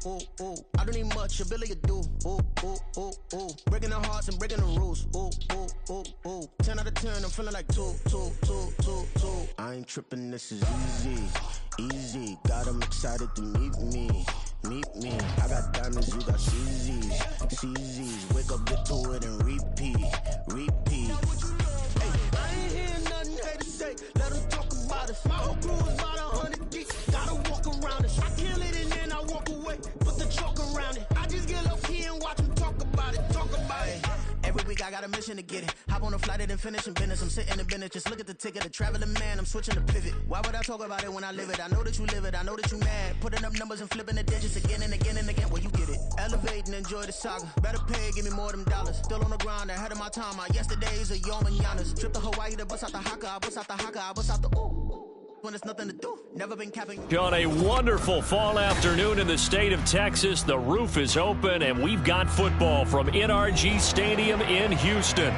ooh, ooh. I don't need much, ability to do. Ooh, ooh, ooh, ooh. Breaking the hearts and breaking the rules. Ooh, ooh, ooh, ooh. 10 out of 10, I'm feeling like 2. I ain't tripping, this is easy, easy. Got 'em excited to meet me. I got diamonds, you got CZs. Wake up, get to it, and repeat. Hey, I ain't hearing nothing hate to say. Let them talk about us. My whole crew is about 100 deep. Gotta walk around it. I kill it and then I walk away. Put the chalk around it. I just get low key and watch them talk about it. Every week I got a mission to get it. Hop on a flight and then finish in business. I'm sitting in business. Just look at the ticket. A traveling man. I'm switching to pivot. Why would I talk about it when I live it? I know that you live it. I know that you mad. Putting up numbers and flipping the digits again and again and again. Well, you get it. Elevate and enjoy the saga. Better pay, give me more than dollars. Still on the grind, ahead of my time. My yesterdays are your mananas. Trip to Hawaii to bust out the haka. I bust out the ooh. When there's nothing to do. Never been capping. On a wonderful fall afternoon in the state of Texas, the roof is open and we've got football from NRG Stadium in Houston.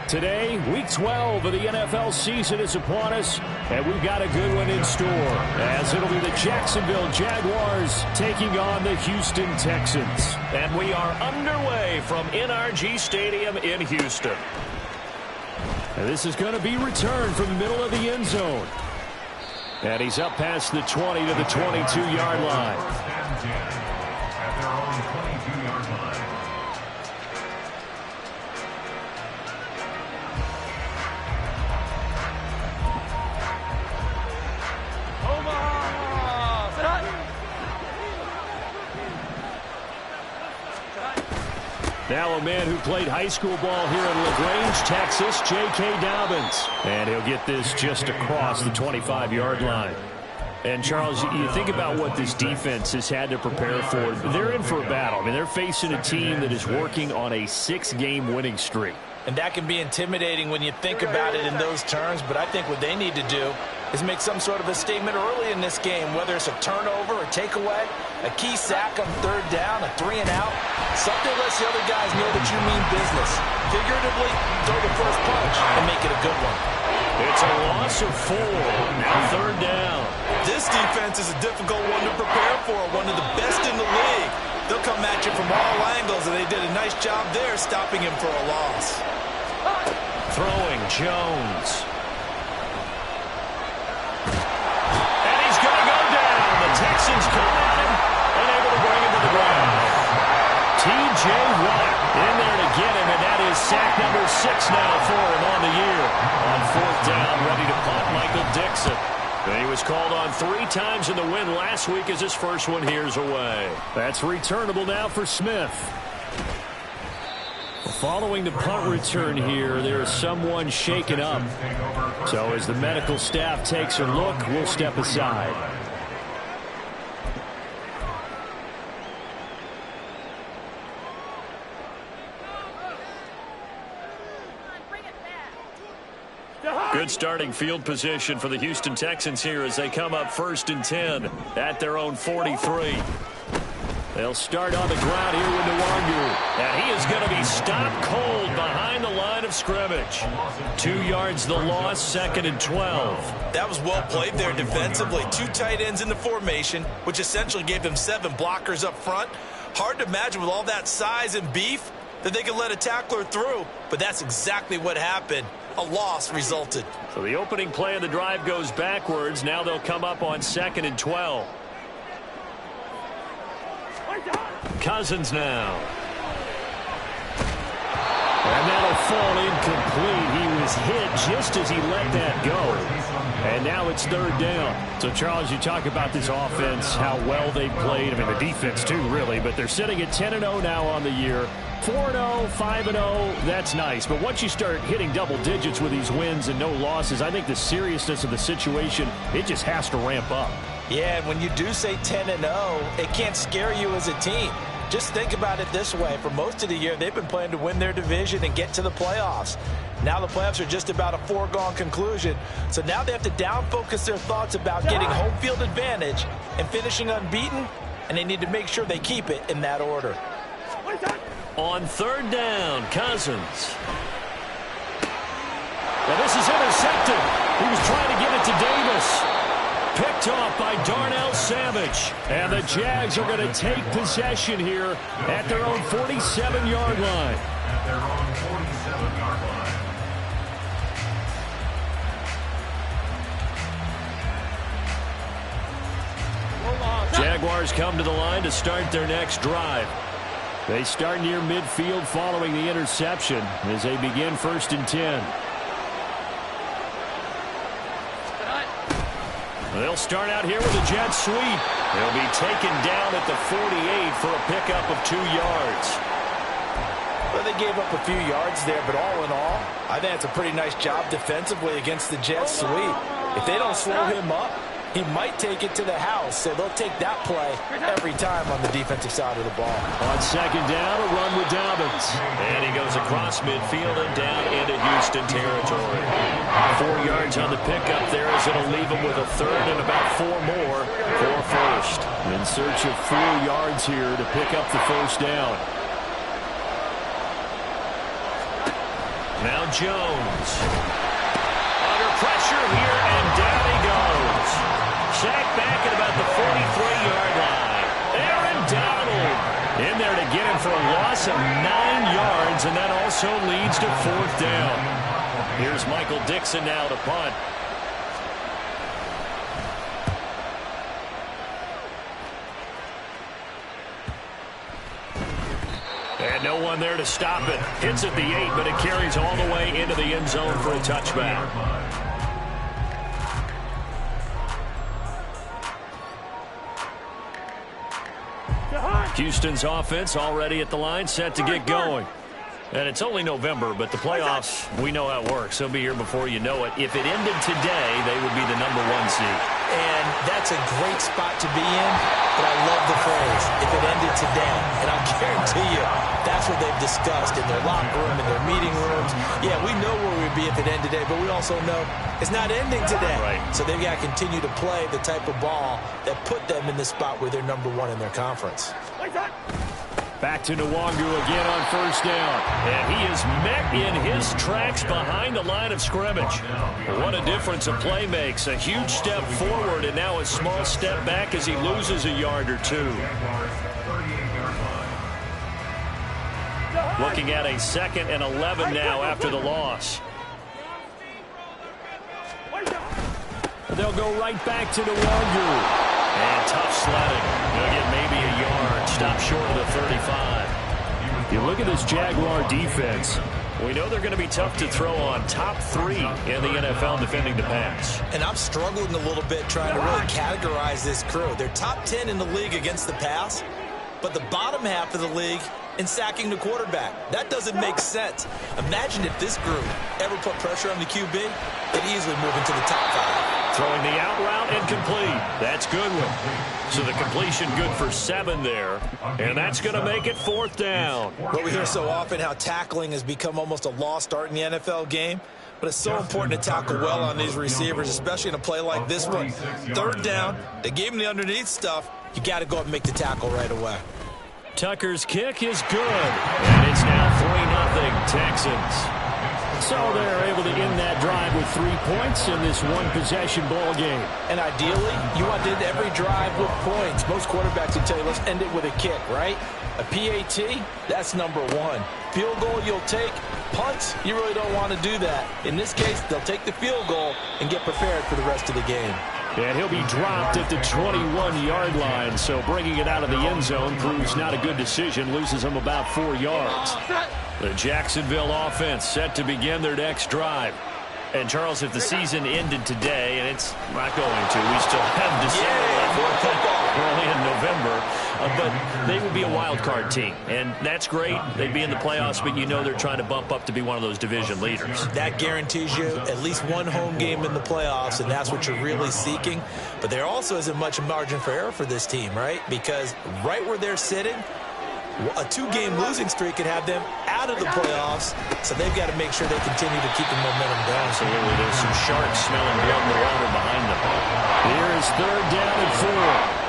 Today, week 12 of the NFL season is upon us, and we've got a good one in store, as it'll be the Jacksonville Jaguars taking on the Houston Texans. And we are underway from NRG Stadium in Houston. And this is going to be returned from the middle of the end zone. And he's up past the 20 to the 22-yard line. At their own 22-yard line. Now a man who played high school ball here in LaGrange, Texas, J.K. Dobbins. And he'll get this just across the 25-yard line. And, Charles, you think about what this defense has had to prepare for. They're in for a battle. I mean, they're facing a team that is working on a 6-game winning streak. And that can be intimidating when you think about it in those terms. But I think what they need to do is make some sort of a statement early in this game, whether it's a turnover, a takeaway, a key sack on third down, a 3-and-out. Something lets the other guys know that you mean business. Figuratively, throw the first punch and make it a good one. It's a loss of 4. Now third down. This defense is a difficult one to prepare for, one of the best in the league. They'll come at you from all angles, and they did a nice job there stopping him for a loss. Throwing Jones. And he's going to go down. The Texans come at him and able to bring him to the ground. T.J. Watt in there to get him, and that is sack number 6 now for him on the year. On fourth down, ready to punt, Michael Dixon. And he was called on 3 times in the win last week as his first one here's away. That's returnable now for Smith. Following the punt return here, there is someone shaken up. So as the medical staff takes a look, we'll step aside. Good starting field position for the Houston Texans here as they come up 1st and 10 at their own 43. They'll start on the ground here with Nwangu. And he is going to be stopped cold behind the line of scrimmage. 2 yards the loss, 2nd and 12. That was well played there defensively. 2 tight ends in the formation, which essentially gave them 7 blockers up front. Hard to imagine with all that size and beef that they could let a tackler through, but that's exactly what happened. A loss resulted. So the opening play of the drive goes backwards. Now they'll come up on 2nd and 12. Cousins now. And that'll fall incomplete. He was hit just as he let that go. And now it's 3rd down. So, Charles, you talk about this offense, how well they played. I mean, the defense, too, really. But they're sitting at 10-0 now on the year. 4-0, 5-0, that's nice. But once you start hitting double digits with these wins and no losses, I think the seriousness of the situation, it just has to ramp up. Yeah, and when you do say 10-0, it can't scare you as a team. Just think about it this way. For most of the year, they've been playing to win their division and get to the playoffs. Now the playoffs are just about a foregone conclusion. So now they have to down-focus their thoughts about getting home field advantage and finishing unbeaten, and they need to make sure they keep it in that order. On 3rd down, Cousins. Now this is intercepted. He was trying to get it to Davis. picked off by Darnell Savage. And the Jags are going to take possession here at their own 47-yard line. At their own 47-yard line. Jaguars come to the line to start their next drive. They start near midfield following the interception as they begin 1st and 10. They'll start out here with a jet sweep. They'll be taken down at the 48 for a pickup of 2 yards. Well, they gave up a few yards there, but all in all, I think it's a pretty nice job defensively against the jet sweep. If they don't slow him up, he might take it to the house, so they'll take that play every time on the defensive side of the ball. On 2nd down, a run with Dobbins. And he goes across midfield and down into Houston territory. 4 yards on the pickup there as it'll leave him with a 3rd and about 4 more for 1st. In search of 4 yards here to pick up the 1st down. Now Jones. Under pressure here, and down he goes. Sacked back at about the 43-yard line. Aaron Donald in there to get him for a loss of 9 yards, and that also leads to 4th down. Here's Michael Dixon now to punt. And no one there to stop it. Hits at the 8, but it carries all the way into the end zone for a touchback. Houston's offense already at the line, set to get going. And it's only November, but the playoffs, we know how it works. They'll be here before you know it. If it ended today, they would be the #1 seed. And that's a great spot to be in, but I love the phrase, if it ended today. And I'll guarantee you, that's what they've discussed in their locker room, in their meeting rooms. Yeah, we know where we'd be if it ended today, but we also know it's not ending today. Right. So they've got to continue to play the type of ball that put them in the spot where they're #1 in their conference. Back to Nwangu again on 1st down. And he is met in his tracks behind the line of scrimmage. What a difference a play makes. A huge step forward and now a small step back as he loses a yard or 2. Looking at a 2nd and 11 now after the loss. They'll go right back to Nwangu. And tough sledding. They'll get maybe a yard. Stop short of the 35. You look at this Jaguar defense. We know they're going to be tough to throw on. Top 3 in the NFL defending the pass. And I'm struggling a little bit trying to really categorize this crew. They're top 10 in the league against the pass, but the bottom half of the league in sacking the quarterback. That doesn't make sense. Imagine if this group ever put pressure on the QB, they'd easily move into the top 5. Throwing the out route and complete. That's Goodwin. So the completion good for 7 there. And that's going to make it 4th down. But we hear so often how tackling has become almost a lost art in the NFL game. But it's so important to tackle well on these receivers, especially in a play like this one. 3rd down, they gave him the underneath stuff. You got to go up and make the tackle right away. Tucker's kick is good. And it's now 3-0 Texans. So they're able to end that drive with 3 points in this one-possession ball game. And ideally, you want to end every drive with points. Most quarterbacks will tell you, let's end it with a kick, right? A PAT, that's #1. Field goal you'll take. Punts, you really don't want to do that. In this case, they'll take the field goal and get prepared for the rest of the game. And he'll be dropped at the 21-yard line, so bringing it out of the end zone proves not a good decision, loses him about 4 yards. The Jacksonville offense set to begin their next drive. And, Charles, if the season ended today, and it's not going to, we still have December left. We're only in November. But they would be a wild card team, and that's great. They'd be in the playoffs, but you know they're trying to bump up to be one of those division leaders. That guarantees you at least one home game in the playoffs, and that's what you're really seeking. But there also isn't much margin for error for this team, right? Because right where they're sitting, a 2-game losing streak could have them out of the playoffs, so they've got to make sure they continue to keep the momentum going. Absolutely. There's some sharks smelling blood in the water behind them. Here is 3rd down and 4.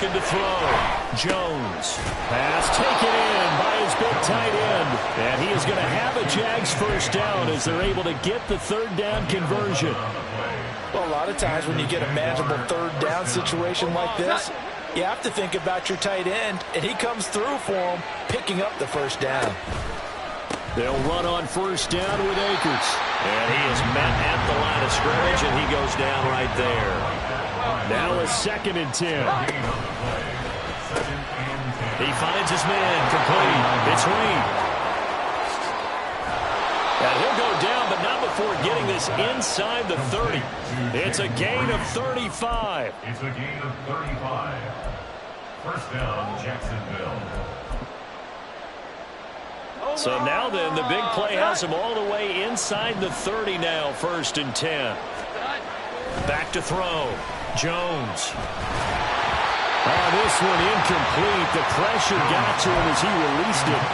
looking to throw. Jones. Pass taken in by his big tight end. And he is going to have a Jags first down as they're able to get the third down conversion. Well, a lot of times when you get a manageable third down situation like this, you have to think about your tight end, and he comes through for him, picking up the first down. They'll run on first down with Akers. And he is met at the line of scrimmage, and he goes down right there. Now a 2nd and 10. He finds his man complete. It's Reed. And he'll go down, but not before getting this inside the 30. It's a gain of 35. It's a gain of 35. First down, Jacksonville. So now then, the big play has him all the way inside the 30 now, 1st and 10. Back to throw. Jones. Oh, this one incomplete. The pressure got to him as he released it.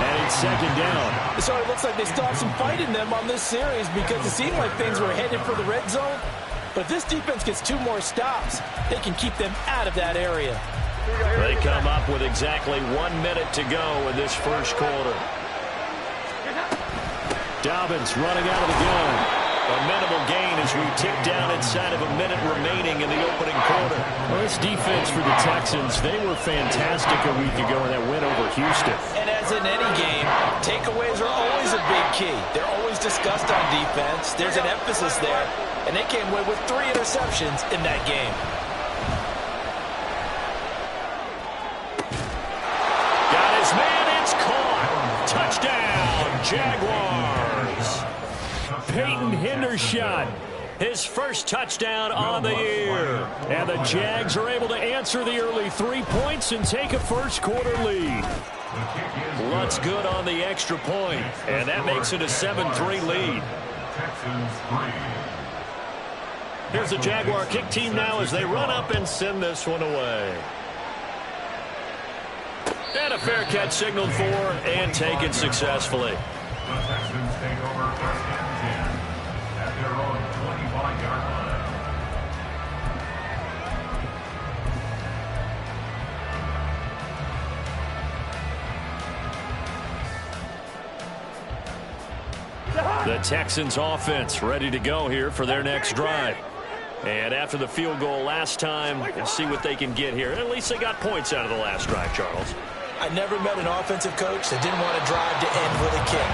And it's 2nd down. So it looks like they still have some fight in them on this series because it seemed like things were headed for the red zone. But if this defense gets 2 more stops, they can keep them out of that area. They come up with exactly 1 minute to go in this first quarter. Dobbins running out of the gun. A minimal gain as we tick down inside of a minute remaining in the opening quarter. Well, this defense for the Texans, they were fantastic a week ago in that win over Houston. And as in any game, takeaways are always a big key. They're always discussed on defense. There's an emphasis there. And they came away with 3 interceptions in that game. Got his man, it's caught. Touchdown, Jaguars. Peyton Hendershot, his first touchdown on the year. And the Jags are able to answer the early 3 points and take a first quarter lead. Lutz good on the extra point, and that makes it a 7-3 lead. Here's the Jaguar kick team now as they run up and send this one away. And a fair catch signaled for and taken successfully. The Texans take over 1st and 10 at their own 25-yard line. The Texans offense ready to go here for their next drive. And after the field goal last time, we'll see what they can get here. At least they got points out of the last drive, Charles. I never met an offensive coach that didn't want to drive to end with a kick.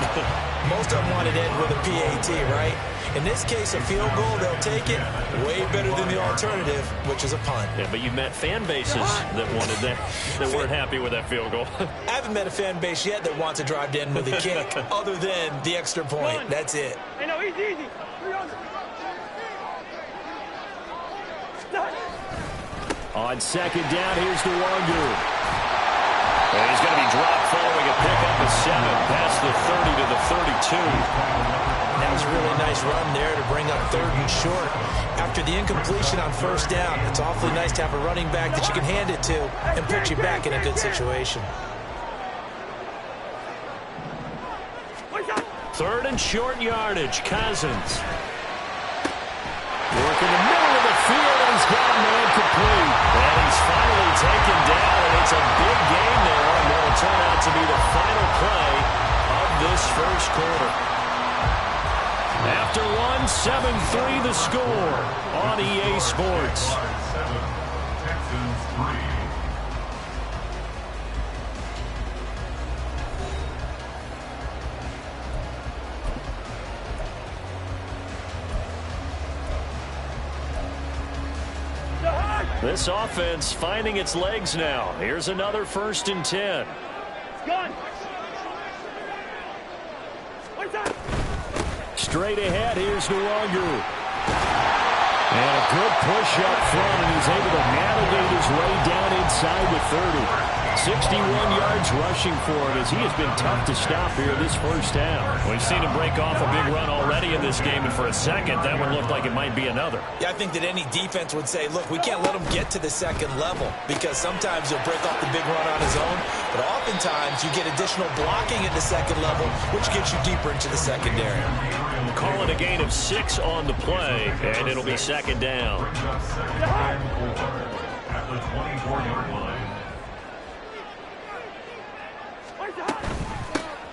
Most of them wanted to end with a PAT, right? In this case, a field goal, they'll take it. Way better than the alternative, which is a punt. Yeah, but you've met fan bases that wanted that, that weren't happy with that field goal. I haven't met a fan base yet that wants to drive to end with a kick, other than the extra point. That's it. Hey, no, easy. On 2nd down, here's the Wangu. And he's going to be dropped following a pickup of 7 past the 30 to the 32. That was a really nice run there to bring up 3rd and short. After the incompletion on 1st down, it's awfully nice to have a running back that you can hand it to and put you back in a good situation. 3rd and short yardage, Cousins. Working the middle of the field, and he's got a man complete. And he's finally taken down, and it's a big gain there. And that'll turn out to be the final play of this first quarter. After one, 7-3 the score on EA Sports. Texans 3. This offense finding its legs now. Here's another 1st and 10. Straight ahead, here's Nwangu. And a good push up front, and he's able to navigate his way down inside the 30. 61 yards rushing for him as he has been tough to stop here this first half. We've seen him break off a big run already in this game, and for a second, that one looked like it might be another. Yeah, I think that any defense would say, look, we can't let him get to the 2nd level because sometimes he'll break off the big run on his own, but oftentimes you get additional blocking at the 2nd level, which gets you deeper into the secondary. Call it a gain of 6 on the play, and it'll be 2nd down. the 24-yard line.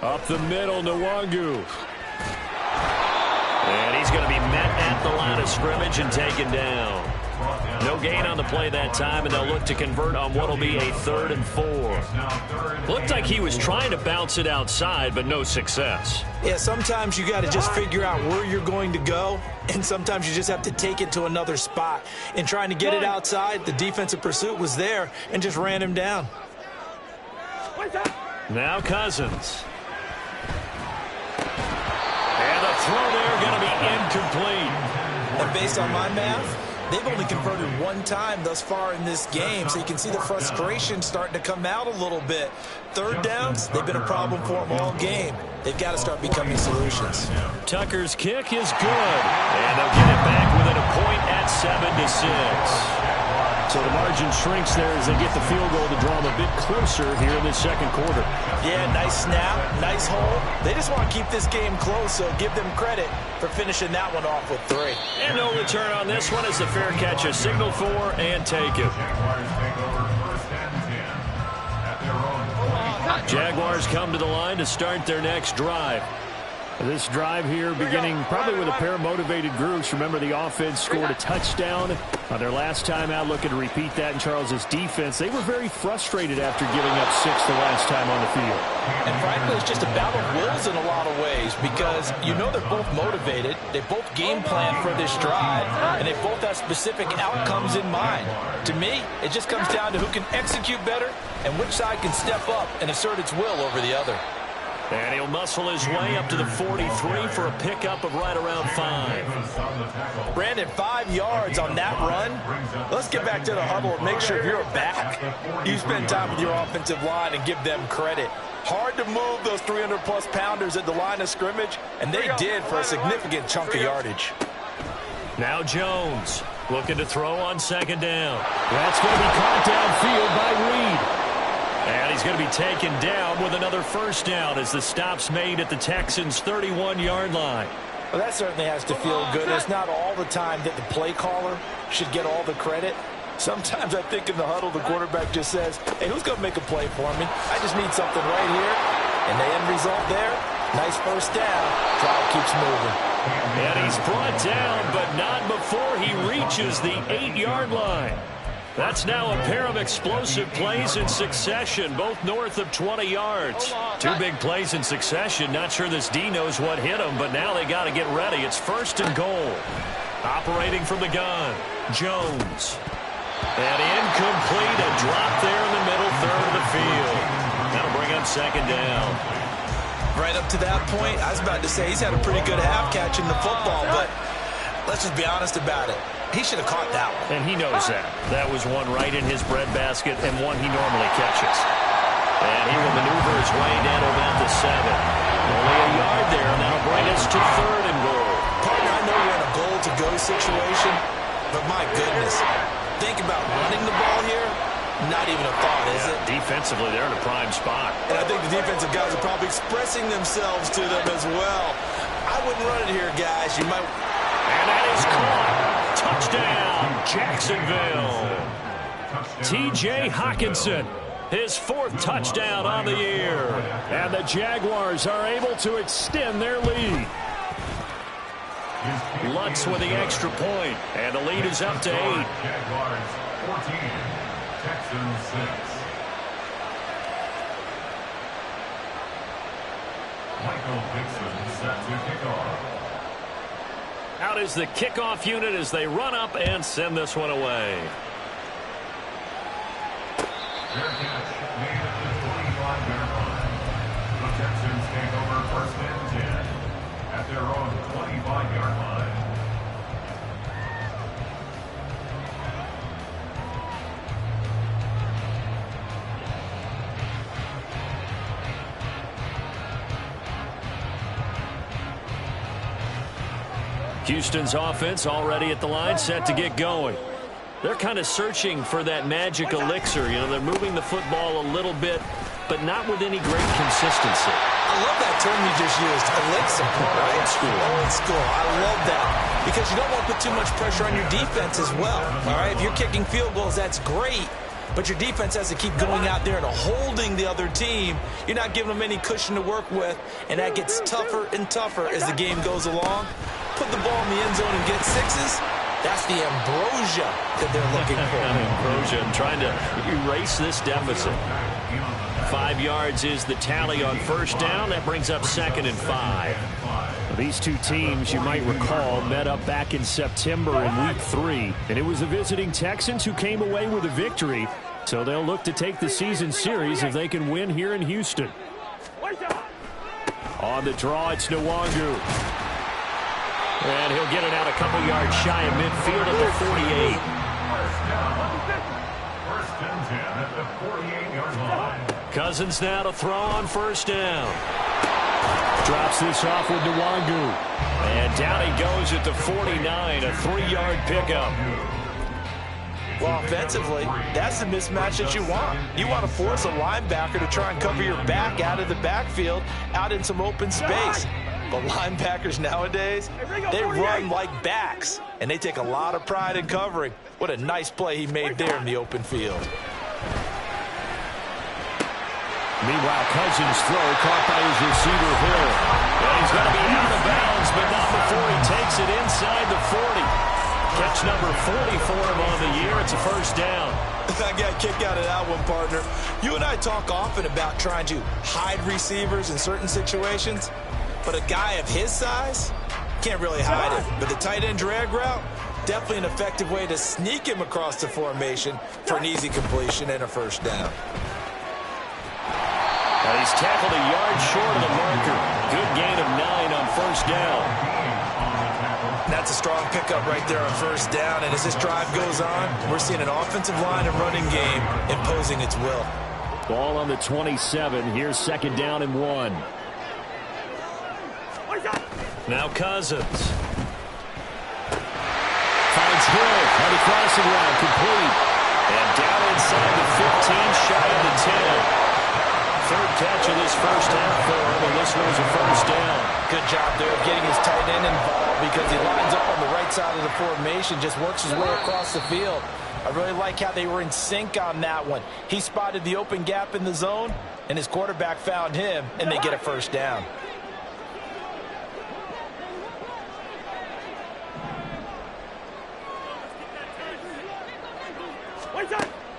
Up the middle, Nwangu. And he's going to be met at the line of scrimmage and taken down. No gain on the play that time, and they'll look to convert on what will be a 3rd and 4. Looked like he was trying to bounce it outside, but no success. Yeah, sometimes you got to just figure out where you're going to go, and sometimes you just have to take it to another spot. In trying to get it outside, the defensive pursuit was there and just ran him down. Now Cousins. And the throw there going to be incomplete. And based on my math, they've only converted one time thus far in this game, so you can see the frustration starting to come out a little bit. 3rd downs, they've been a problem for them all game. They've got to start becoming solutions. Tucker's kick is good, and they'll get it back within a point at 7-6. So the margin shrinks there as they get the field goal to draw them a bit closer here in this 2nd quarter. Yeah, nice snap, nice hole. They just want to keep this game close, so give them credit for finishing that one off with 3. And no return on this one as the fair catch is signaled for and taken. Jaguars come to the line to start their next drive. This drive here beginning probably with a pair of motivated groups. Remember, the offense scored a touchdown on their last time out. Looking to repeat that in Charles's defense. They were very frustrated after giving up 6 the last time on the field. And frankly, it's just a battle of wills in a lot of ways because you know they're both motivated. They both game plan for this drive, and they both have specific outcomes in mind. To me, it just comes down to who can execute better and which side can step up and assert its will over the other. And he'll muscle his way up to the 43 for a pickup of right around 5. Brandon, 5 yards on that run. Let's get back to the huddle and make sure you're back. You spend time with your offensive line and give them credit. Hard to move those 300-plus pounders at the line of scrimmage, and they did for a significant chunk of yardage. Now Jones looking to throw on 2nd down. That's going to be caught downfield by Reed. And he's going to be taken down with another 1st down as the stop's made at the Texans' 31-yard line. Well, that certainly has to feel good. It's not all the time that the play caller should get all the credit. Sometimes I think in the huddle, the quarterback just says, hey, who's going to make a play for me? I just need something right here. And the end result there, nice 1st down. Drive keeps moving. And he's brought down, but not before he reaches the 8-yard line. That's now a pair of explosive plays in succession, both north of 20 yards. 2 big plays in succession. Not sure this D knows what hit him, but now they got to get ready. It's 1st and goal. Operating from the gun, Jones. And incomplete, a drop there in the middle 3rd of the field. That'll bring up 2nd down. Right up to that point, I was about to say he's had a pretty good half catching the football, but let's just be honest about it. He should have caught that one. And he knows that. That was one right in his breadbasket and one he normally catches. And he will maneuver his way down to about the 7. Only a yard there, and that'll bring us to 3rd and goal. Partner, I know we're in a goal-to-go situation, but my goodness, think about running the ball here. Not even a thought, is it? Defensively, they're in a prime spot. And I think the defensive guys are probably expressing themselves to them as well. I wouldn't run it here, guys. You might... And that is caught. Touchdown, Jacksonville. T.J. Hockenson, his 4th touchdown on the year. And the Jaguars are able to extend their lead. Lutz with the extra point, and the lead is up to 8. Jaguars 14, Texans 6. Michael Dixon set to kick off. Out is the kickoff unit as they run up and send this one away. Their catch made at the 25-yard line. The Texans take over 1st and 10 at their own 25-yard line. Houston's offense already at the line, set to get going. They're kind of searching for that magic elixir. You know, they're moving the football a little bit, but not with any great consistency. I love that term you just used, elixir. Old school. Old school. I love that. because you don't want to put too much pressure on your defense as well. All right, if you're kicking field goals, that's great, but your defense has to keep going out there and holding the other team. You're not giving them any cushion to work with, and that gets tougher and tougher as the game goes along. Put the ball in the end zone and get sixes. That's the ambrosia that they're looking for. Ambrosia, trying to erase this deficit. 5 yards is the tally on first down. That brings up 2nd and 5. These two teams, you might recall, met up back in September in week 3, and it was the visiting Texans who came away with a victory. So they'll look to take the season series if they can win here in Houston. On the draw, it's Nwangu. And he'll get it out a couple yards shy of midfield at the 48. First and 10 at the 48-yard line. Cousins now to throw on first down. Drops this off with Nwangu. And down he goes at the 49, a 3-yard pickup. Well, offensively, that's the mismatch that you want. You want to force a linebacker to try and cover your back out of the backfield, out in some open space. But linebackers nowadays, they run like backs, and they take a lot of pride in covering. What a nice play he made there in the open field. Meanwhile, Cousins' throw caught by his receiver, Hill. And he's going to be out of bounds, but not before he takes it inside the 40. Catch number 40 for him on the year. It's a first down. I got a kick out of that one, partner. You and I talk often about trying to hide receivers in certain situations, but a guy of his size can't really hide it. But the tight end drag route, definitely an effective way to sneak him across the formation for an easy completion and a first down. And he's tackled a yard short of the marker. Good gain of 9 on first down. That's a strong pickup right there on first down. And as this drive goes on, we're seeing an offensive line and running game imposing its will. Ball on the 27. Here's 2nd down and 1. Now Cousins. Finds Hill on the crossing route, complete. And down inside the 15, shy of the 10. 3rd catch of this first half for him, and this one's a first down. Good job there of getting his tight end involved because he lines up on the right side of the formation, just works his way across the field. I really like how they were in sync on that one. He spotted the open gap in the zone, and his quarterback found him, and they get a first down.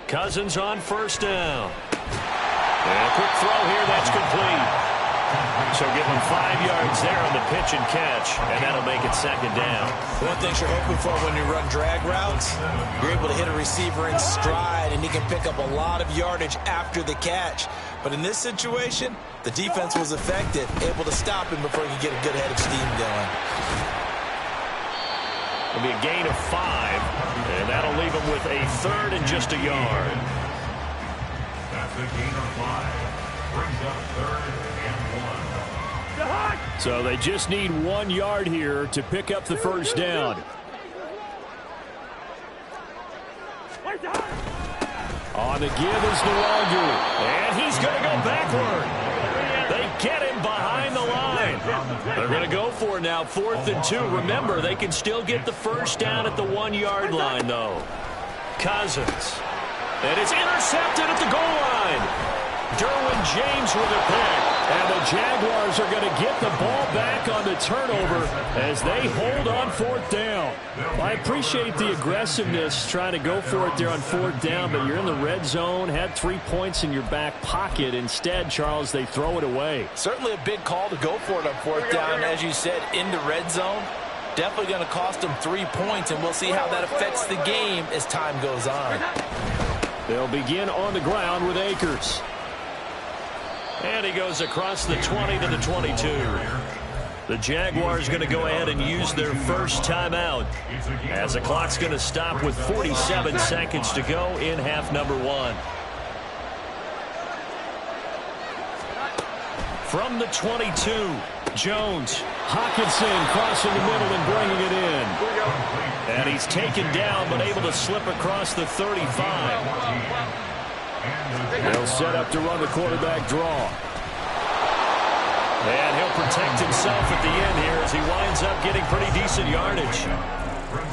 Cousins on first down. And a quick throw here, that's complete. So give him 5 yards there on the pitch and catch, and that'll make it 2nd down. One thing you're hoping for when you run drag routes, you're able to hit a receiver in stride, and he can pick up a lot of yardage after the catch. But in this situation, the defense was effective, able to stop him before he could get a good head of steam going. It'll be a gain of 5, and that'll leave him with a 3rd and just a yard. That's a gain of 5. Brings up 3rd and 1. So they just need 1 yard here to pick up the first down. On the give is Nwangu. And he's going to go backward. They get him behind the line. They're going to go for it now, 4th and 2. Remember, they can still get the first down at the 1 yard line, though. Cousins. And it's intercepted at the goal line. Derwin James with a pick. And the Jaguars are going to get the ball back on the turnover as they hold on 4th down. Well, I appreciate the aggressiveness trying to go for it there on 4th down, but you're in the red zone, had 3 points in your back pocket. Instead, Charles, they throw it away. Certainly a big call to go for it on 4th down, as you said, in the red zone. Definitely going to cost them 3 points, and we'll see how that affects the game as time goes on. They'll begin on the ground with Akers. And he goes across the 20 to the 22. The Jaguars going to go ahead and use their first timeout as the clock's going to stop with 47 seconds to go in half number 1. From the 22, Jones. Hawkinson crossing the middle and bringing it in. And he's taken down but able to slip across the 35. They'll set up to run the quarterback draw. And he'll protect himself at the end here as he winds up getting pretty decent yardage.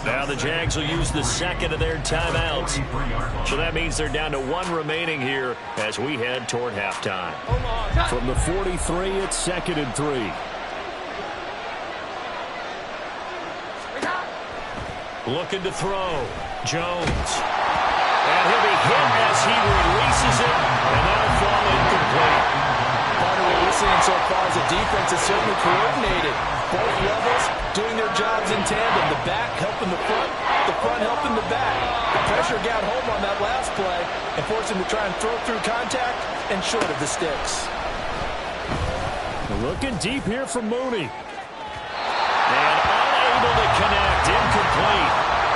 Now the Jags will use the second of their timeouts. So that means they're down to one remaining here as we head toward halftime. From the 43, it's 2nd and 3. Looking to throw. Jones. And he'll be hit as he releases it, and that'll fall incomplete. Part of what we're seeing so far is the defense is certainly coordinated. Both levels doing their jobs in tandem. The back helping the front helping the back. The pressure got home on that last play and forced him to try and throw through contact and short of the sticks. Looking deep here from Mooney. And unable to connect. Incomplete.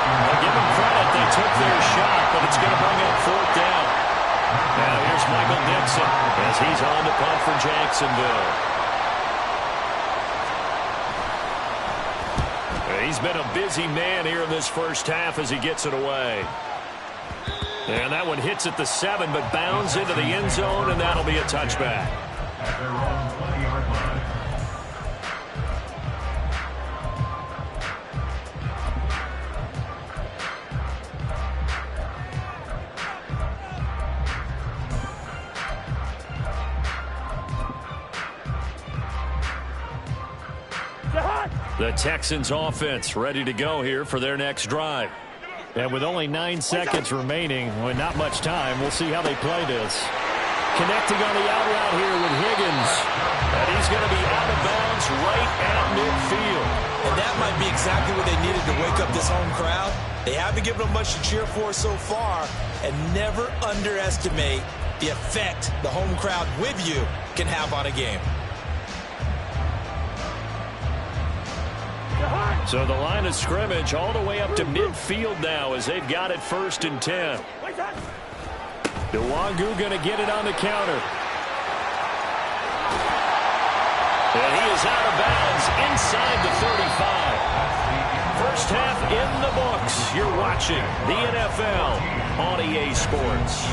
Well, give them credit. They took their shot, but it's going to bring up 4th down. Now here's Michael Dixon as he's on the punt for Jacksonville. He's been a busy man here in this first half as he gets it away. And that one hits at the 7, but bounds into the end zone, and that'll be a touchback. At their own 20-yard line. The Texans offense ready to go here for their next drive. And with only 9 seconds remaining, with not much time, we'll see how they play this. Connecting on the out route here with Higgins. And he's going to be out of bounds right at midfield. And that might be exactly what they needed to wake up this home crowd. They haven't given them much to cheer for so far, and never underestimate the effect the home crowd with you can have on a game. So the line of scrimmage all the way up to midfield now as they've got it 1st and 10. Nwangu going to get it on the counter. And he is out of bounds inside the 35. First half in the books. You're watching the NFL on EA Sports.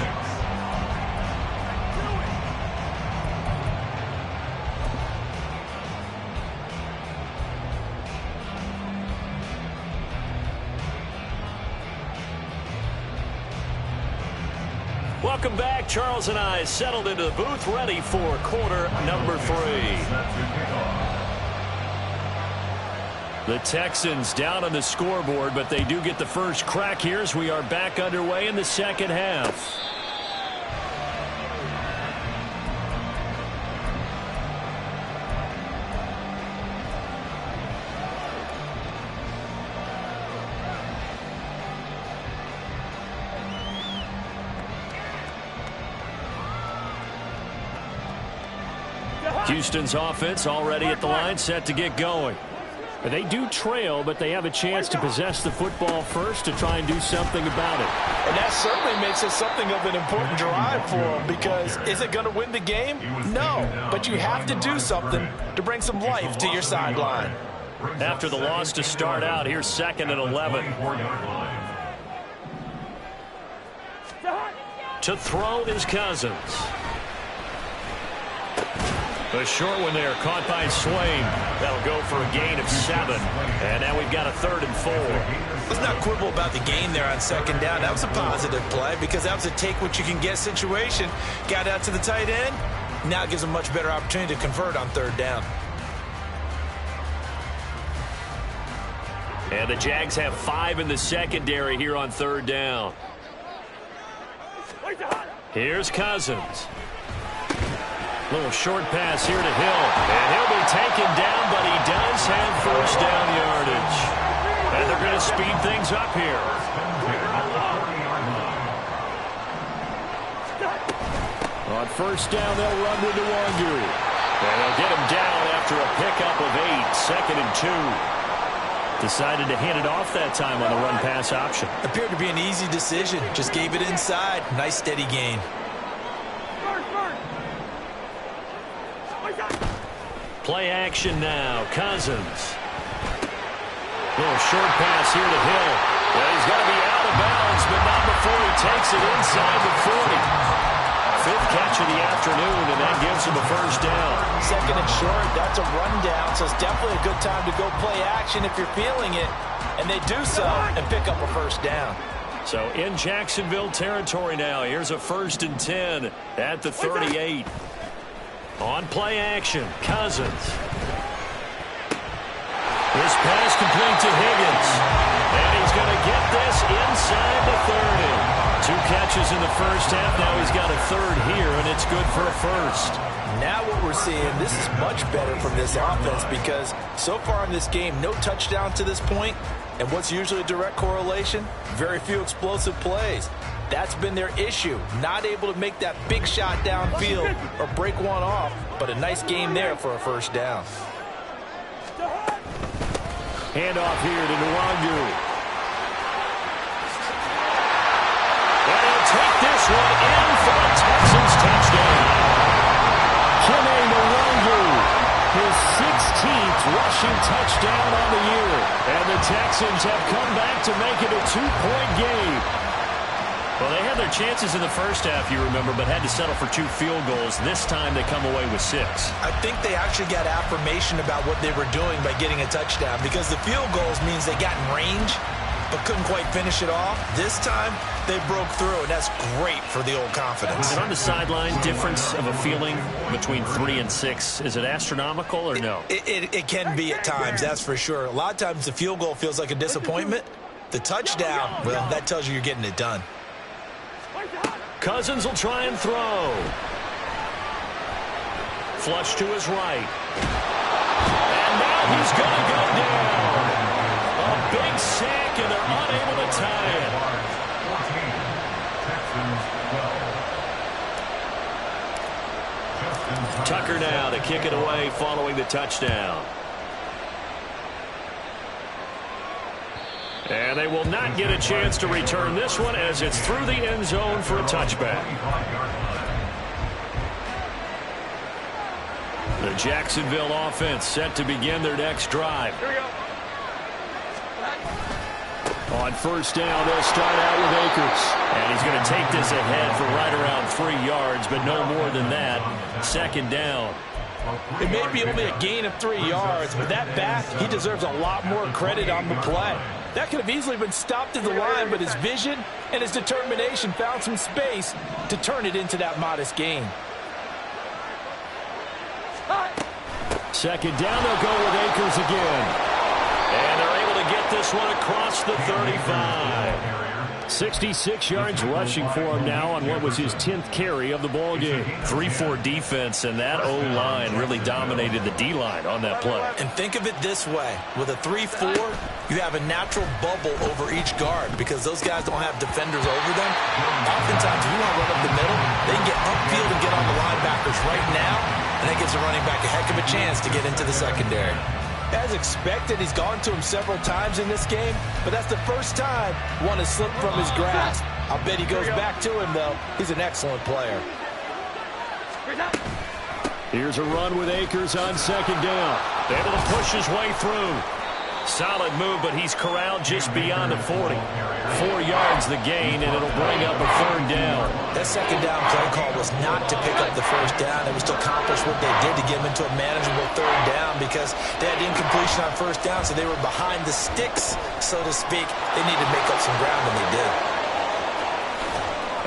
Welcome back. Charles and I settled into the booth, ready for quarter number 3. The Texans down on the scoreboard, but they do get the first crack here as we are back underway in the second half. Houston's offense already at the line, set to get going. They do trail, but they have a chance to possess the football first to try and do something about it. And that certainly makes it something of an important drive for them, because is it going to win the game? No, but you have to do something to bring some life to your sideline. After the loss to start out, here's 2nd and 11. To throw is Cousins. A short one there, caught by Swain. That'll go for a gain of 7. And now we've got a 3rd and 4. Let's not quibble about the gain there on 2nd down. That was a positive play because that was a take-what-you-can-get situation. Got out to the tight end. Now it gives them a much better opportunity to convert on 3rd down. And the Jags have 5 in the secondary here on 3rd down. Here's Cousins. Little short pass here to Hill. And he'll be taken down, but he does have 1st down yardage. And they're going to speed things up here. On 1st down, they'll run with Nwangu. And they'll get him down after a pickup of 8. 2nd and 2. Decided to hand it off that time on the run-pass option. Appeared to be an easy decision. Just gave it inside. Nice, steady gain. Play action now. Cousins. Little short pass here to Hill. Well, he's going to be out of bounds, but not before he takes it inside the 40. fifth catch of the afternoon, and that gives him a first down. Second and short, that's a rundown, so it's definitely a good time to go play action if you're feeling it. And they do so and pick up a first down. So in Jacksonville territory now. Here's a 1st and 10 at the 38. On play action, Cousins. This pass complete to Higgins. And he's going to get this inside the 30. 2 catches in the first half. Now he's got a third here, and it's good for a first. Now what we're seeing, this is much better from this offense because so far in this game, no touchdown to this point. And what's usually a direct correlation? Very few explosive plays. That's been their issue. Not able to make that big shot downfield or break one off, but a nice game there for a first down. Handoff here to Nwangu. And he'll take this one in for a Texans touchdown. Kene Nwangu, his 16th rushing touchdown on the year. And the Texans have come back to make it a 2-point game. Well, they had their chances in the first half, you remember, but had to settle for 2 field goals. This time they come away with 6. I think they actually got affirmation about what they were doing by getting a touchdown because the field goals means they got in range but couldn't quite finish it off. This time, they broke through, and that's great for the old confidence. And on the sideline, difference of a feeling between 3 and 6, is it astronomical or no? It can be at times, that's for sure. A lot of times the field goal feels like a disappointment. The touchdown, well, that tells you you're getting it done. Cousins will try and throw. Flush to his right. And now he's going to go down. A big sack, and they're unable to tie it. 14, Texans 12. Tucker now to kick it away following the touchdown. And they will not get a chance to return this one as it's through the end zone for a touchback. The Jacksonville offense set to begin their next drive. Here we go. On first down, they'll start out with Akers. And he's going to take this ahead for right around 3 yards, but no more than that. 2nd down. It may be only a gain of 3 yards, but that back, he deserves a lot more credit on the play. That could have easily been stopped at the line, but his vision and his determination found some space to turn it into that modest gain. 2nd down, they'll go with Akers again. And they're able to get this one across the 35. 66 yards rushing for him now on what was his 10th carry of the ball game. 3-4 defense, and that O-line really dominated the D-line on that play. And think of it this way. With a 3-4, you have a natural bubble over each guard because those guys don't have defenders over them. Oftentimes, if you want to run up the middle, they can get upfield and get on the linebackers right now, and that gives a running back a heck of a chance to get into the secondary. As expected, he's gone to him several times in this game, but that's the first time one has slipped from his grasp. I'll bet he goes back to him, though. He's an excellent player. Here's a run with Akers on 2nd down. Able to push his way through. Solid move, but he's corralled just beyond the 40. 4 yards the gain, and it'll bring up a 3rd down. That 2nd down play call was not to pick up the first down. It was to accomplish what they did to get them into a manageable 3rd down because they had incompletion on first down, so they were behind the sticks, so to speak. They needed to make up some ground, and they did.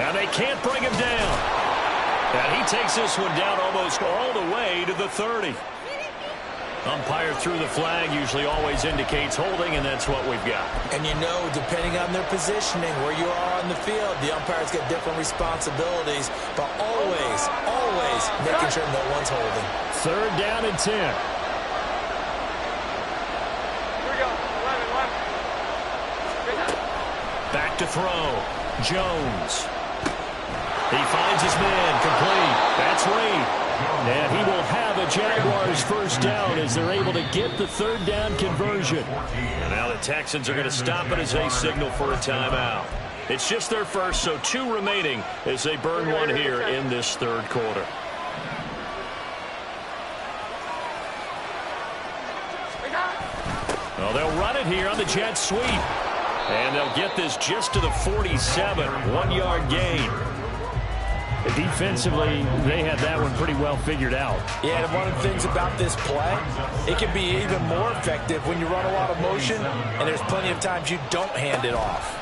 And they can't bring him down. And he takes this one down almost all the way to the 30. Umpire threw the flag, usually always indicates holding, and that's what we've got. And you know, depending on their positioning, where you are on the field, the umpires get different responsibilities, but always making sure no one's holding. 3rd down and 10. Here we go. 11. Back to throw. Jones. He finds his man, complete. That's Reed. And he will have a Jaguars first down as they're able to get the 3rd down conversion. And now the Texans are going to stop it as they signal for a timeout. It's just their first, so 2 remaining as they burn one here in this 3rd quarter. Well, they'll run it here on the jet sweep. And they'll get this just to the 47, 1-yard gain. Defensively, they had that one pretty well figured out. Yeah, and one of the things about this play, it can be even more effective when you run a lot of motion, and there's plenty of times you don't hand it off.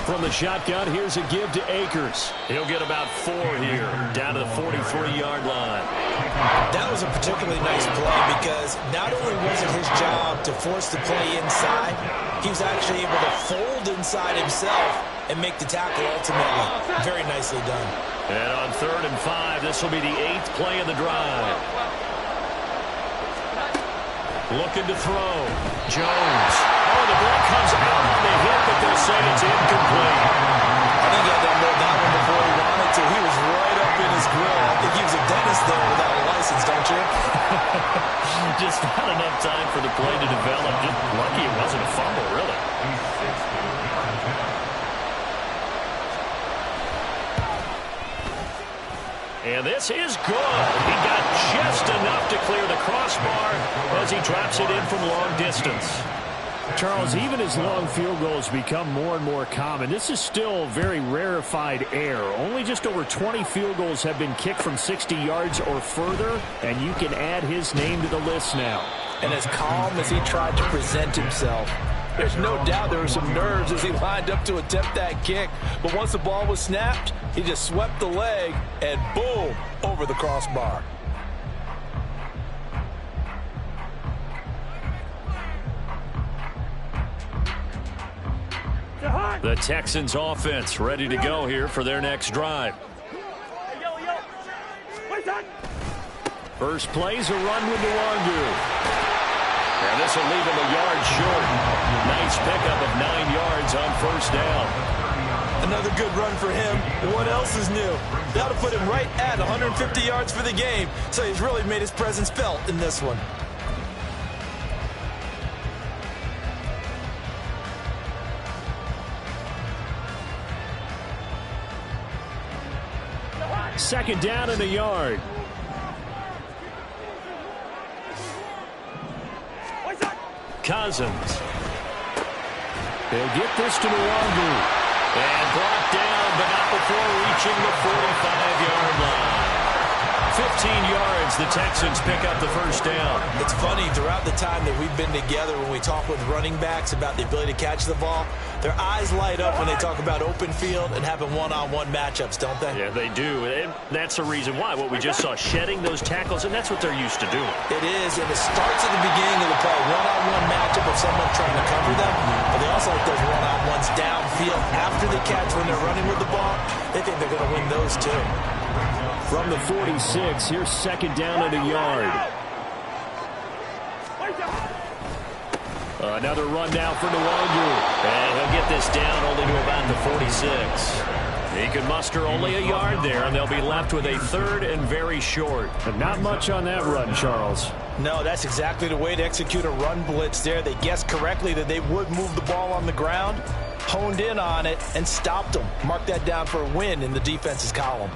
From the shotgun, here's a give to Akers. He'll get about 4 here, down to the 43-yard line. That was a particularly nice play because not only was it his job to force the play inside, he was actually able to fold inside himself and make the tackle ultimately. Very nicely done. And on 3rd and 5, this will be the 8th play of the drive. Looking to throw. Jones. Oh, the ball comes out on the hit, but they'll say it's incomplete. I think he had to unload that one before he wanted to. He was right up in his grill. I think he was a dentist there without a license, don't you? Just not enough time for the play to develop. Just lucky it wasn't a fumble, really. And this is good. He got just enough to clear the crossbar as he drops it in from long distance. Charles, even as long field goals become more and more common, this is still very rarefied air. Only just over 20 field goals have been kicked from 60 yards or further, and you can add his name to the list now. And as calm as he tried to present himself, there's no doubt there were some nerves as he lined up to attempt that kick. But once the ball was snapped, he just swept the leg and boom, over the crossbar. The Texans offense ready to go here for their next drive. First play's a run with Nwangu. And this will leave him a yard short. Nice pickup of 9 yards on first down. Another good run for him. What else is new? That'll put him right at 150 yards for the game. So he's really made his presence felt in this one. Second down and a yard. Cousins. They'll get this to Nwangu. And brought down, but not before reaching the 45-yard line. 15 yards, the Texans pick up the first down. It's funny, throughout the time that we've been together, when we talk with running backs about the ability to catch the ball, their eyes light up when they talk about open field and having one-on-one matchups, don't they? Yeah, they do. And that's the reason why. What we just saw, shedding those tackles, and that's what they're used to doing. It is, and it starts at the beginning of the play. One-on-one matchup of someone trying to cover them, but they also like those one-on-ones downfield after the catch when they're running with the ball. They think they're going to win those too. From the 46, here's second down and a yard. Another run now for Nwangu. And he'll get this down only to about the 46. He can muster only a yard there, and they'll be left with a third and very short. But not much on that run, Charles. No, that's exactly the way to execute a run blitz there. They guessed correctly that they would move the ball on the ground, honed in on it, and stopped them. Mark that down for a win in the defense's column.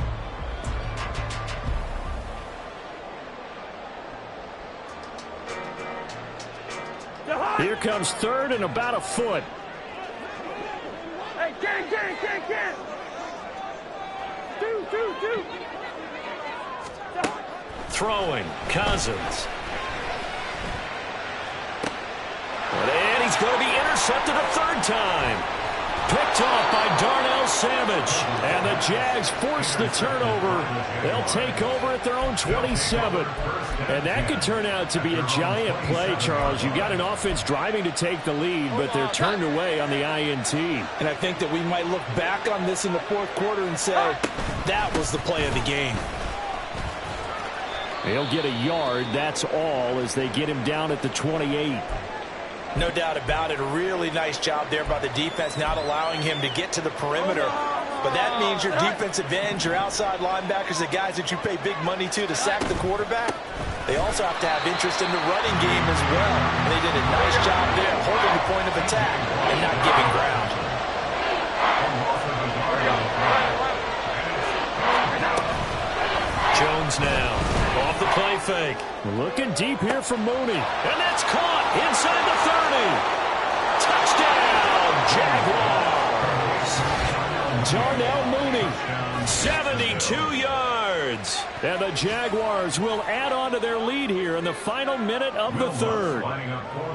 Here comes third and about a foot. Hey, get. Two. Throwing, Cousins. And he's going to be intercepted a third time. Picked off by Darnell Savage. And the Jags force the turnover. They'll take over at their own 27. And that could turn out to be a giant play, Charles. You've got an offense driving to take the lead, but they're turned away on the INT. And I think that we might look back on this in the fourth quarter and say, that was the play of the game. They'll get a yard, that's all, as they get him down at the 28. No doubt about it. A really nice job there by the defense, not allowing him to get to the perimeter. But that means your defensive ends, your outside linebackers, the guys that you pay big money to sack the quarterback, they also have to have interest in the running game as well. And they did a nice job there, holding the point of attack and not giving ground. Jones now off the play fake. Looking deep here for Mooney. And that's caught inside the 30. Touchdown, Jaguars. Darnell Mooney Touchdown. 72 yards. And the Jaguars will add on to their lead here in the final minute of the third.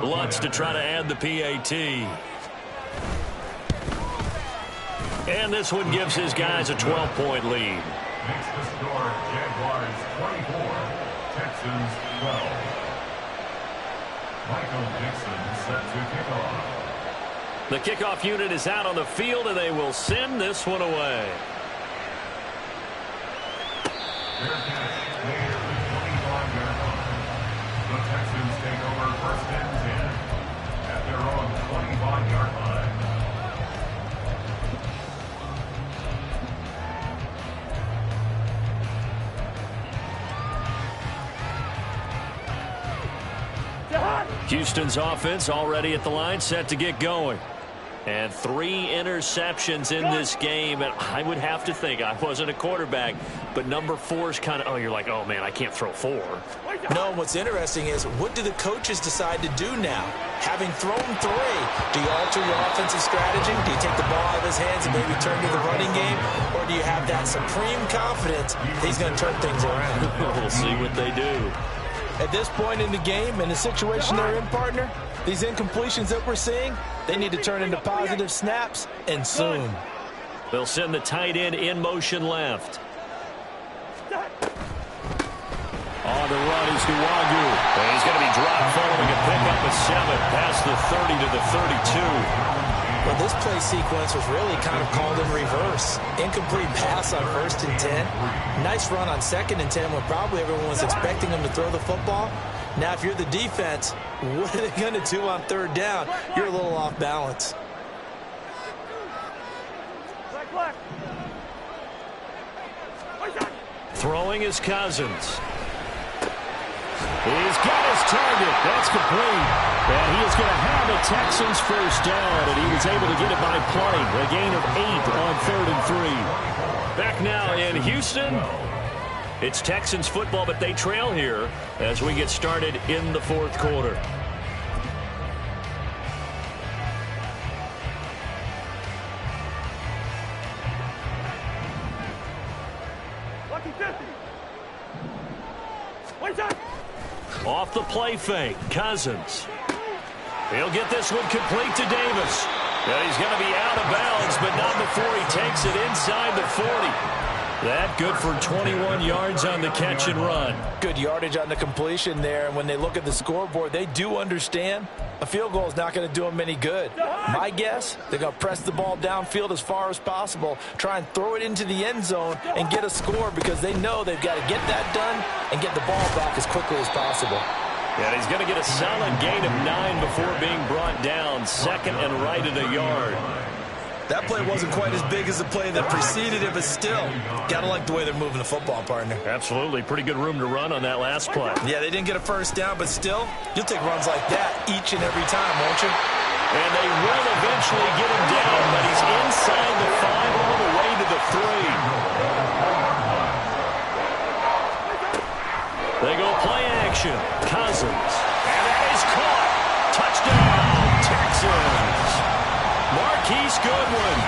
Lutz to try to add the PAT. And this one gives his guys a 12-point lead. Makes the score Jaguars 24, Texans 12. Michael Dixon set to kick off. The kickoff unit is out on the field, and they will send this one away. Fair catch made at the 25-yard line. The Texans take over first and 10 at their own 25-yard line. Houston's offense already at the line, set to get going. And 3 interceptions in this game. And I would have to think, I wasn't a quarterback, but number 4 is kind of, oh, you're like, oh, man, I can't throw 4. No, what's interesting is, what do the coaches decide to do now? Having thrown 3, do you alter your offensive strategy? Do you take the ball out of his hands and maybe turn to the running game? Or do you have that supreme confidence that he's going to turn things around? We'll see what they do. At this point in the game, in the situation they're in, partner, these incompletions that we're seeing, they need to turn into positive snaps, and soon. They'll send the tight end in motion left. On the run is Nuwagu. And he's going to be dropped following a pickup of 7 past the 30 to the 32. Well, this play sequence was really kind of called in reverse. Incomplete pass on 1st and 10. Nice run on 2nd and 10 when probably everyone was expecting him to throw the football. Now, if you're the defense, what are they going to do on 3rd down? You're a little off balance. Throwing is Cousins. He's got his target. That's complete. And he is going to have the Texans first down, and he was able to get it by play. A gain of 8 on 3rd and 3. Back now in Houston. It's Texans football, but they trail here as we get started in the 4th quarter. Off the play fake, Cousins. He'll get this one complete to Davis. And he's going to be out of bounds, but not before he takes it inside the 40. That good for 21 yards on the catch and run. Good yardage on the completion there. And when they look at the scoreboard, they do understand a field goal is not going to do them any good. My guess, they're going to press the ball downfield as far as possible, try and throw it into the end zone and get a score because they know they've got to get that done and get the ball back as quickly as possible. And he's going to get a solid gain of 9 before being brought down. 2nd and right at a yard. That play wasn't quite as big as the play that preceded it, but still, got to like the way they're moving the football, partner. Absolutely. Pretty good room to run on that last play. Yeah, they didn't get a first down, but still, you'll take runs like that each and every time, won't you? And they will eventually get him down, but he's inside the 5 all the way to the 3. They go play action. Cousins. And that is caught. Touchdown, Texans. Marquise Goodwin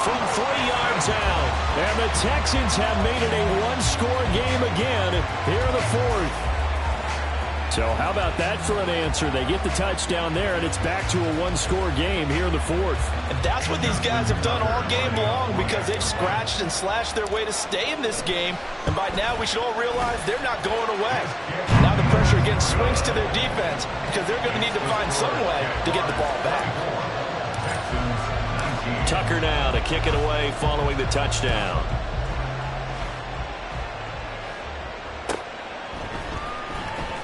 from 3 yards out. And the Texans have made it a 1-score game again here in the 4th. So how about that for an answer? They get the touchdown there, and it's back to a 1-score game here in the 4th. And that's what these guys have done all game long because they've scratched and slashed their way to stay in this game. And by now we should all realize they're not going away. Now the pressure again swings to their defense because they're going to need to find some way to get the ball back. Tucker now to kick it away following the touchdown.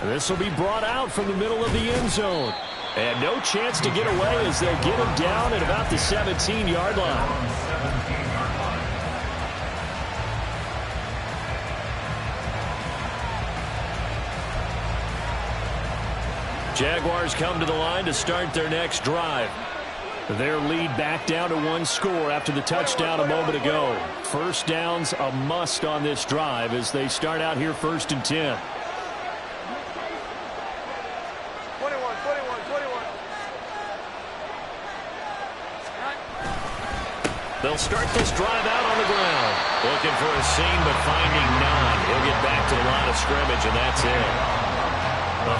And this will be brought out from the middle of the end zone. And no chance to get away as they'll get him down at about the 17-yard line. Jaguars come to the line to start their next drive. Their lead back down to 1 score after the touchdown a moment ago. First down's a must on this drive as they start out here 1st and 10. They'll start this drive out on the ground. Looking for a seam, but finding none. He'll get back to the line of scrimmage, and that's it.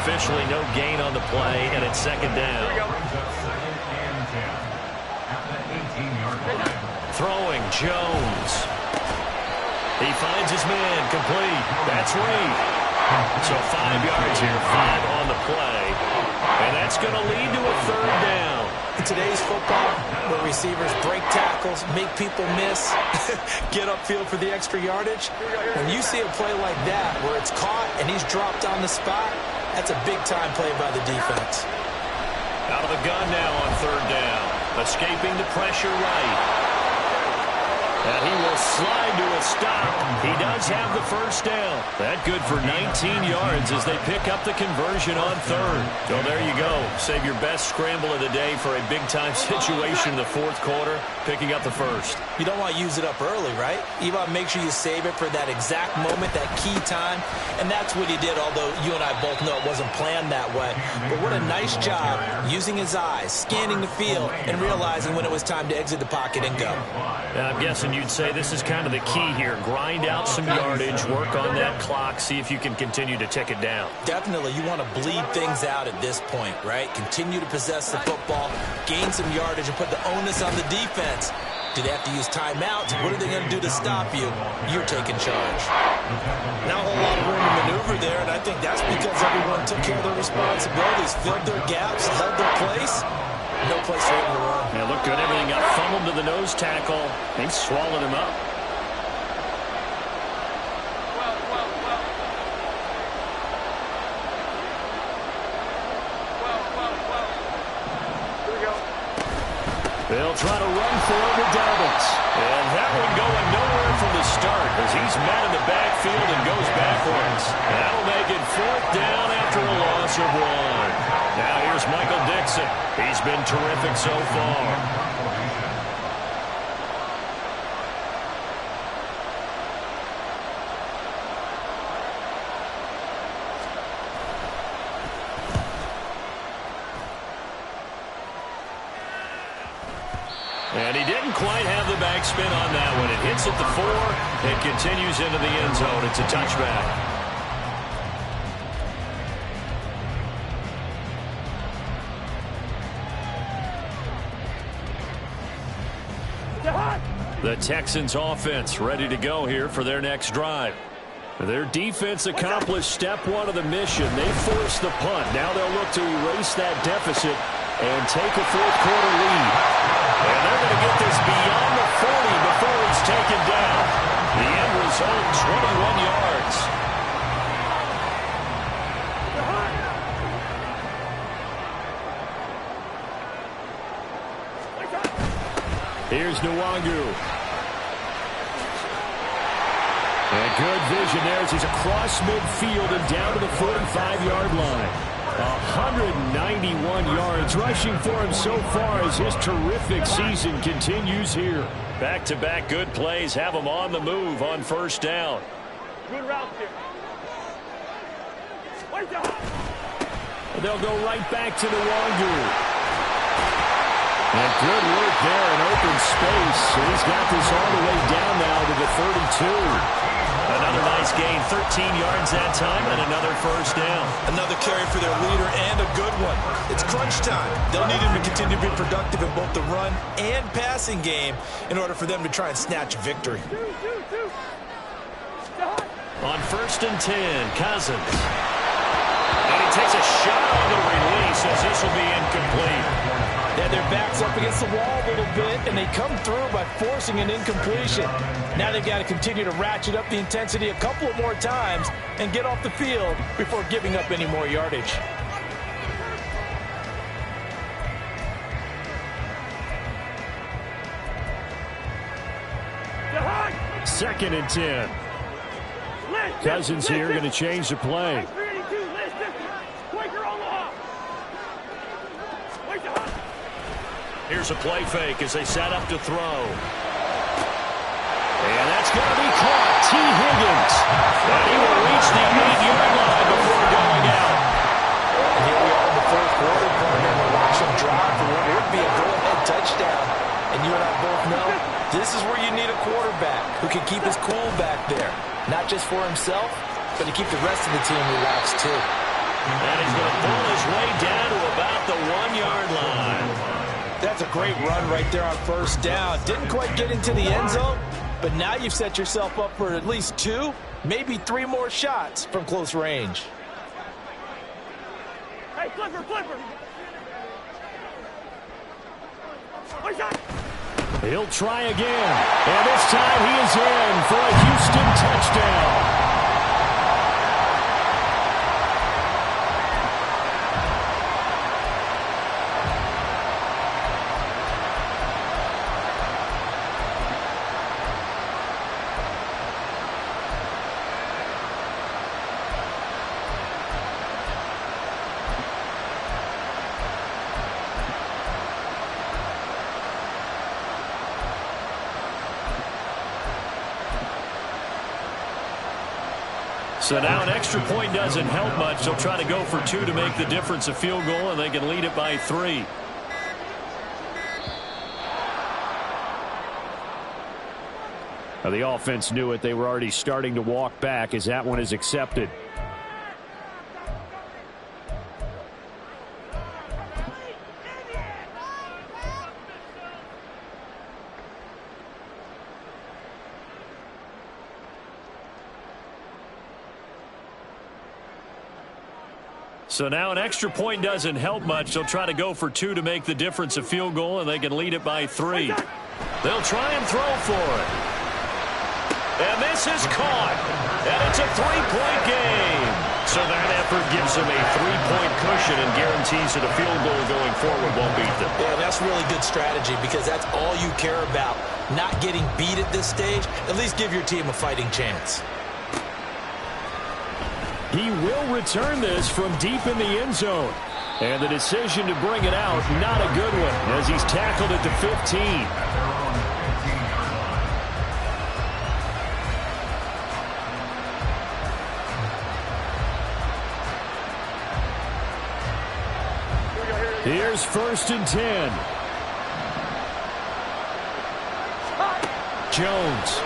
Officially no gain on the play, and it's second down. Throwing, Jones. He finds his man, complete. That's Reed. So 5 yards here, 5 on the play. And that's going to lead to a third down. In today's football, where receivers break tackles, make people miss, get upfield for the extra yardage, when you see a play like that where it's caught and he's dropped on the spot, that's a big-time play by the defense. Out of the gun now on third down. Escaping the pressure right. And he will slide to a stop. He does have the first down. That good for 19 yards as they pick up the conversion on third. So there you go. Save your best scramble of the day for a big-time situation in the fourth quarter, picking up the first. You don't want to use it up early, right? You want to make sure you save it for that exact moment, that key time. And that's what he did, although you and I both know it wasn't planned that way. But what a nice job using his eyes, scanning the field, and realizing when it was time to exit the pocket and go. And I'm guessing you'd say this is kind of the key here. Grind out some yardage, work on that clock, see if you can continue to tick it down. Definitely, you want to bleed things out at this point, right? Continue to possess the football, gain some yardage, and put the onus on the defense. Do they have to use timeouts? What are they going to do to stop you? You're taking charge. Not a whole lot of room to maneuver there, and I think that's because everyone took care of their responsibilities, filled their gaps, held their place. No place for him to run. Yeah, look good. Everything got fumbled to the nose tackle. They swallowed him up. They'll try to run for it with Dobbins. And that one going nowhere from the start as he's met in the backfield and goes backwards. That'll make it fourth down after a loss of 1. Now here's Michael Dixon. He's been terrific so far. And he didn't quite have the backspin on that one. It hits at the 4. It continues into the end zone. It's a touchback. The Texans offense ready to go here for their next drive. Their defense accomplished step 1 of the mission. They forced the punt. Now they'll look to erase that deficit and take a fourth quarter lead. And they're going to get this beyond the 40 before it's taken down. The end result, 21 yards. Here's Nwangu. And good vision there as he's across midfield and down to the 45-yard line. 191 yards rushing for him so far as his terrific season continues here. Back-to-back good plays have him on the move on first down. Good route here. They'll go right back to Nwangu. And good work there in open space. And he's got this all the way down now to the 32. Another nice gain, 13 yards that time, and another first down. Another carry for their leader and a good one. It's crunch time. They'll need him to continue to be productive in both the run and passing game in order for them to try and snatch victory. On first and 10, Cousins. And he takes a shot on the release as this will be incomplete. They had their backs up against the wall a little bit, and they come through by forcing an incompletion. Now they've got to continue to ratchet up the intensity a couple of more times and get off the field before giving up any more yardage. Second and 10. Cousins here going to change the play. Here's a play fake as they set up to throw. And that's going to be caught. T. Higgins. And he will reach the 8-yard line before going out. And here we are in the fourth quarter, partner. We're watching drive for what would be a go-ahead touchdown. And you and I both know This is where you need a quarterback who can keep his cool back there. Not just for himself, but to keep the rest of the team relaxed too. And he's going to pull his way down to about the 1-yard line. That's a great run right there on first down. Didn't quite get into the end zone, but now you've set yourself up for at least 2, maybe 3 more shots from close range. Hey, flipper! He'll try again, and this time he is in for a Houston touchdown. So now an extra point doesn't help much. They'll try to go for 2 to make the difference a field goal, and they can lead it by 3. Now the offense knew it. They were already starting to walk back as that one is accepted. So now an extra point doesn't help much. They'll try to go for 2 to make the difference a field goal, and they can lead it by 3. They'll try and throw for it. And this is caught. And it's a 3-point game. So that effort gives them a 3-point cushion and guarantees that a field goal going forward won't beat them. Yeah, that's really good strategy because that's all you care about. Not getting beat at this stage. At least give your team a fighting chance. He will return this from deep in the end zone. And the decision to bring it out, not a good one, as he's tackled at the 15. Here's 1st and 10. Jones.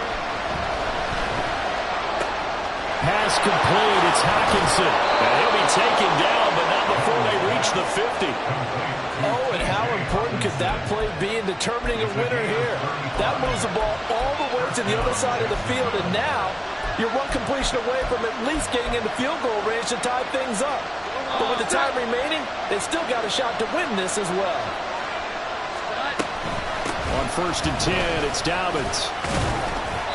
Pass complete. It's Hockenson. And he'll be taken down, but not before they reach the 50. Oh, and how important could that play be in determining a winner here? That moves the ball all the way to the other side of the field, and now you're one completion away from at least getting into field goal range to tie things up. But with the time remaining, they've still got a shot to win this as well. On 1st and 10, it's Dobbins.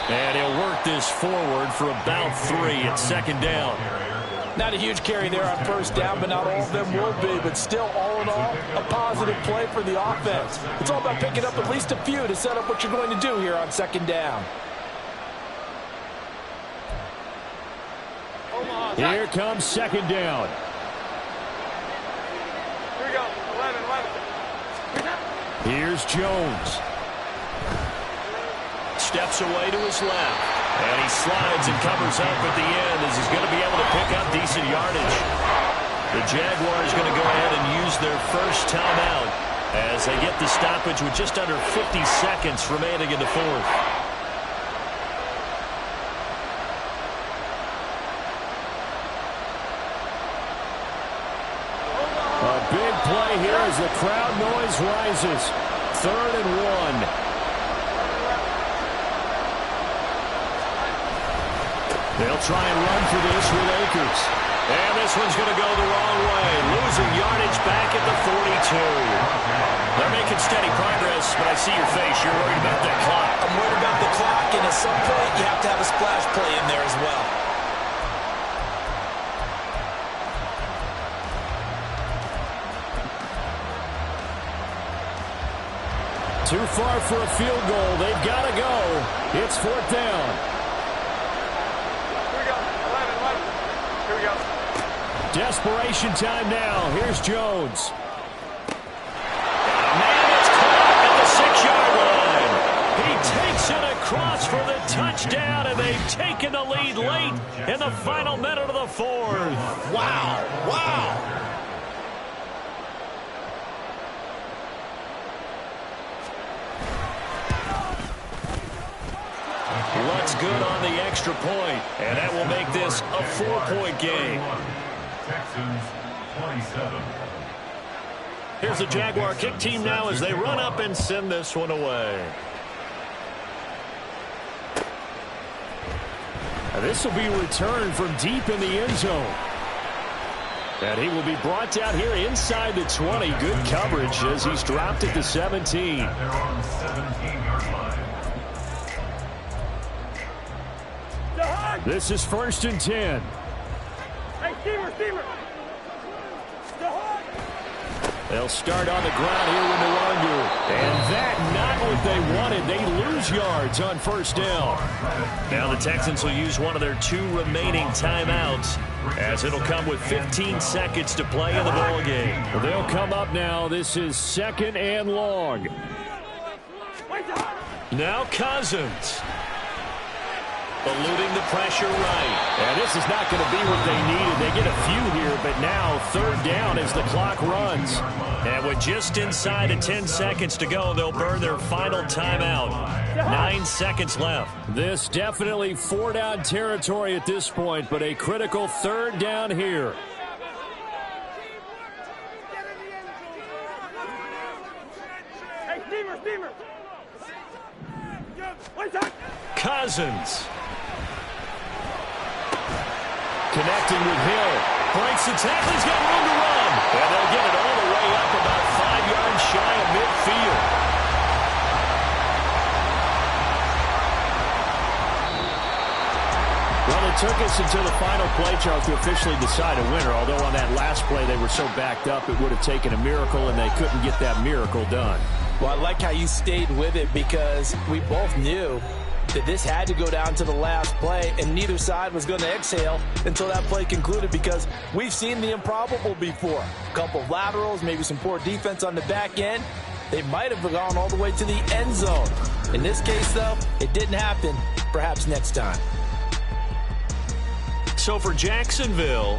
And he'll work this forward for about 3 at 2nd down. Not a huge carry there on 1st down, but not all of them will be. But still, all in all, a positive play for the offense. It's all about picking up at least a few to set up what you're going to do here on 2nd down. Here comes 2nd down. Here we go. 11. Here's Jones. Steps away to his left. And he slides and covers up at the end as he's going to be able to pick up decent yardage. The Jaguars going to go ahead and use their first timeout as they get the stoppage with just under 50 seconds remaining in the 4th. A big play here as the crowd noise rises. 3rd and 1. They'll try and run for this with Akers. And this one's going to go the wrong way. Losing yardage back at the 42. They're making steady progress, but I see your face. You're worried about that clock. I'm worried about the clock, and at some point, you have to have a splash play in there as well. Too far for a field goal. They've got to go. It's 4th down. Here we go. 11. Here we go. Desperation time now. Here's Jones. Man, it's caught at the 6-yard line. He takes it across for the touchdown, and they've taken the lead late in the final minute of the 4th. Wow. Wow. What's good on the extra point, and that will make this a 4-point game. Texans 27. Here's the Jaguar kick team now as they run up and send this one away. And this will be returned from deep in the end zone. And he will be brought down here inside the 20. Good coverage as he's dropped at the 17. At their own 17-yard line. This is 1st and 10. Hey, Steamer. They'll start on the ground here with Nwangwu. And that not what they wanted. They lose yards on 1st down. Now the Texans will use one of their 2 remaining timeouts, as it'll come with 15 seconds to play in the ball game. They'll come up now. This is 2nd and long. Now Cousins. Eluding the pressure right. And this is not going to be what they needed. They get a few here, but now 3rd down as the clock runs. And with just inside of 10 seconds to go, they'll burn their final timeout. 9 seconds left. This definitely 4-down territory at this point, but a critical 3rd down here. Hey, Steamer. Cousins. Connecting with Hill. Breaks the tackle. He's got room to run. And they'll get it all the way up about 5 yards shy of midfield. Well, it took us until the final play, Charles, to officially decide a winner. Although on that last play they were so backed up, it would have taken a miracle, and they couldn't get that miracle done. Well, I like how you stayed with it, because we both knew that this had to go down to the last play, and neither side was going to exhale until that play concluded, because we've seen the improbable before. A couple of laterals, maybe some poor defense on the back end. They might have gone all the way to the end zone. In this case, though, it didn't happen. Perhaps next time. So for Jacksonville,